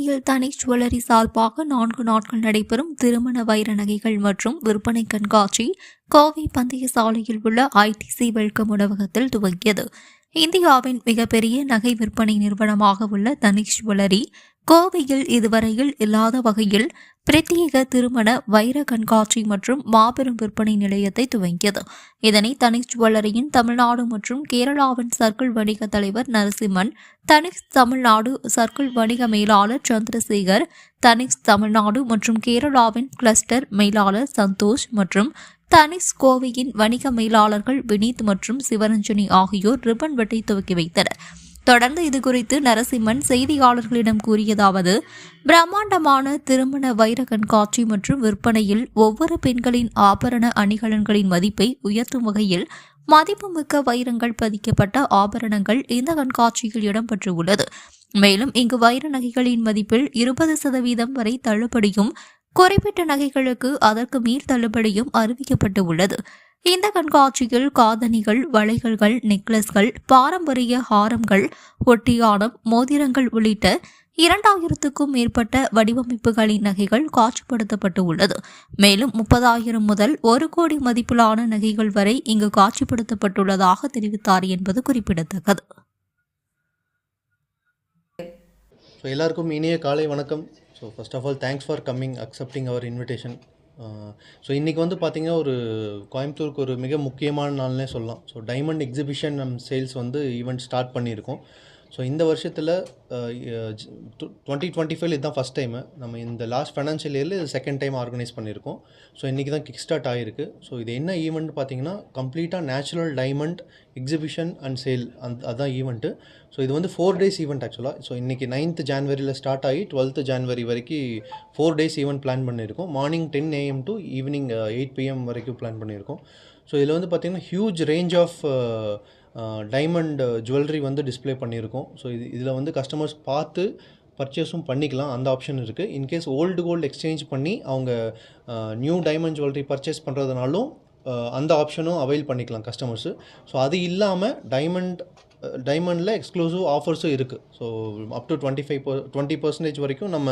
கோவையில் தனிஷ் ஜுவல்லரி சார்பாக 4 நாட்கள் நடைபெறும் திருமண வைர நகைகள் மற்றும் விற்பனை கண்காட்சி கோவை பந்தய சாலையில் உள்ள ஐடிசி வெல்கம் உணவகத்தில் துவங்கியது. இந்தியாவின் மிகப்பெரிய நகை விற்பனை நிறுவனமாக உள்ள தனிஷ் ஜுவல்லரி கோவையில் இதுவரையில் இல்லாத வகையில் பிரத்யேக திருமண வைர கண்காட்சி மற்றும் மாபெரும் விற்பனை நிலையத்தை துவங்கியது. இதனை தனிஷ் ஜுவல்லரியின் தமிழ்நாடு மற்றும் கேரளாவின் சர்க்கிள் வணிக தலைவர் நரசிம்மன், தனிஷ் தமிழ்நாடு சர்க்கிள் வணிக மேலாளர் சந்திரசேகர், தனிஷ் தமிழ்நாடு மற்றும் கேரளாவின் கிளஸ்டர் மேலாளர் சந்தோஷ் மற்றும் தனிஷ் கோவையின் வணிக மேலாளர்கள் வினீத் மற்றும் சிவரஞ்சனி ஆகியோர் ரிப்பன் வெட்டி துவக்கி வைத்தனர். தொடர்ந்து இதுகுறித்து நரசிம்மன் செய்தியாளர்களிடம் கூறியதாவது, பிரம்மாண்டமான திருமண வைர கண்காட்சி மற்றும் விற்பனையில் ஒவ்வொரு பெண்களின் ஆபரண அணிகலன்களின் மதிப்பை உயர்த்தும் வகையில் மதிப்புமிக்க வைரங்கள் பதிக்கப்பட்ட ஆபரணங்கள் இந்த கண்காட்சியில் இடம்பெற்றுள்ளது. மேலும் இங்கு வைர நகைகளின் மதிப்பில் 20% வரை தள்ளுபடியும், குறிப்பிட்ட நகைகளுக்கு அதற்கு மேல் தள்ளுபடியும் அறிவிக்கப்பட்டு உள்ளது. இந்த கண்காட்சியில் காதணிகள், வளையல்கள், நெக்லஸ்கள், பாரம்பரிய ஹாரங்கள், ஒட்டியானம், மோதிரங்கள் உள்ளிட்ட 2000க்கும் மேற்பட்ட வடிவமைப்புகளின் நகைகள் காட்சிப்படுத்தப்பட்டு உள்ளது. மேலும் 30,000 முதல் 1 கோடி மதிப்பிலான நகைகள் வரை இங்கு காட்சிப்படுத்தப்பட்டுள்ளதாக தெரிவித்தார் என்பது குறிப்பிடத்தக்கது. எல்லாருக்கும் இனிய காலை வணக்கம். So first of all thanks for coming, accepting our invitation. So இன்றைக்கி வந்து பார்த்திங்கன்னா ஒரு கோயம்புத்தூருக்கு ஒரு மிக முக்கியமான நாள்னே சொல்லலாம். ஸோ டைமண்ட் எக்ஸிபிஷன் சேல்ஸ் வந்து ஈவெண்ட் ஸ்டார்ட் பண்ணியிருக்கோம். ஸோ இந்த வருஷத்தில் 2025 இதுதான் ஃபஸ்ட் டைமு. நம்ம இந்த லாஸ்ட் ஃபைனான்ஷியல் இயரில் இது செகண்ட் டைம் ஆர்கனைஸ் பண்ணியிருக்கோம். ஸோ இன்றைக்கி தான் கிக் ஸ்டார்ட் ஆகிருக்கு. ஸோ இது என்ன ஈவெண்ட் பார்த்தீங்கன்னா கம்ப்ளீட்டாக natural diamond exhibition and sale, அதுதான் ஈவெண்ட்டு. ஸோ இது வந்து 4 days ஈவெண்ட் ஆக்சுவலாக. ஸோ இன்றைக்கி 9th January ஸ்டார்ட் ஆகி 12th January வரைக்கும் 4 days ஈவெண்ட் பிளான் பண்ணியிருக்கோம். Morning 10 AM to evening 8 PM வரைக்கும் பிளான் பண்ணியிருக்கோம். ஸோ இதில் வந்து பார்த்திங்கன்னா huge range of diamond jewellery வந்து டிஸ்பிளே பண்ணியிருக்கோம். ஸோ இதில் வந்து கஸ்டமர்ஸ் பார்த்து பர்ச்சேஸும் பண்ணிக்கலாம், அந்த ஆப்ஷன் இருக்குது. இன்கேஸ் ஓல்டு கோல்டு எக்ஸ்சேஞ்ச் பண்ணி அவங்க நியூ டைமண்ட் ஜுவல்லரி பர்ச்சேஸ் பண்ணுறதுனாலும் அந்த ஆப்ஷனும் அவைல் பண்ணிக்கலாம் கஸ்டமர்ஸு. ஸோ அது இல்லாமல் டைமண்டில் எக்ஸ்க்ளூசிவ் ஆஃபர்ஸும் இருக்குது. ஸோ அப் டு 20% வரைக்கும் நம்ம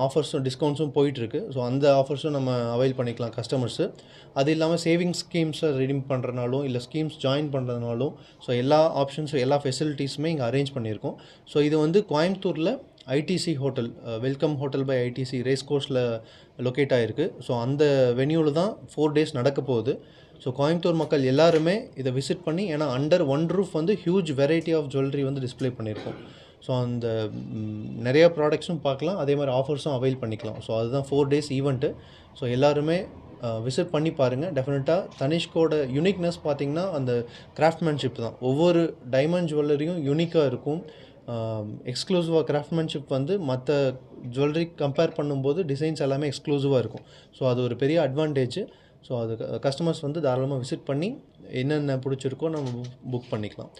ஆஃபர்ஸும் டிஸ்கவுண்ட்ஸும் போயிட்டுருக்கு. ஸோ அந்த ஆஃபர்ஸும் நம்ம அவைல் பண்ணிக்கலாம் கஸ்டமர்ஸு. அது இல்லாமல் சேவிங்ஸ் ஸ்கீம்ஸை ரெடீம் பண்ணுறதுனாலும் இல்லை ஸ்கீம்ஸ் ஜாயின் பண்ணுறதுனாலும் ஸோ எல்லா ஆப்ஷன்ஸும் எல்லா ஃபெசிலிட்டிஸுமே இங்கே அரேஞ்ச் பண்ணியிருக்கோம். ஸோ இது வந்து கோயம்புத்தூரில் ITC hotel, Welcome Hotel by ITC race கோர்ஸில் லொக்கேட் ஆகிருக்கு. ஸோ அந்த வென்யூவில் தான் 4 days நடக்க போகுது. ஸோ கோயம்புத்தூர் மக்கள் எல்லாருமே இதை விசிட் பண்ணி, ஏன்னா அண்டர் ஒன் ரூஃப் வந்து ஹியூஜ் வெரைட்டி ஆஃப் ஜுவல்லரி வந்து டிஸ்பிளே பண்ணியிருக்கோம். ஸோ அந்த நிறையா ப்ராடக்ட்ஸும் பார்க்கலாம், அதே மாதிரி ஆஃபர்ஸும் அவைல் பண்ணிக்கலாம். ஸோ அதுதான் 4 days ஈவெண்ட்டு. ஸோ எல்லாருமே விசிட் பண்ணி பாருங்கள். டெஃபினட்டாக தனிஷ்கோட யூனிக்னஸ் பார்த்திங்கன்னா அந்த கிராஃப்ட்மேன்ஷிப் தான். ஒவ்வொரு டைமண்ட் ஜுவல்லரியும் யூனிக்காக இருக்கும். எக்ஸ்க்ளூசிவாக கிராஃப்ட்மேன்ஷிப் வந்து மற்ற ஜுவல்லரி கம்பேர் பண்ணும்போது டிசைன்ஸ் எல்லாமே எக்ஸ்க்ளூசிவாக இருக்கும். ஸோ அது ஒரு பெரிய அட்வான்டேஜ். ஸோ அது கஸ்டமர்ஸ் வந்து தாராளமாக விசிட் பண்ணி என்னென்ன பிடிச்சிருக்கோ நம்ம புக் பண்ணிக்கலாம்.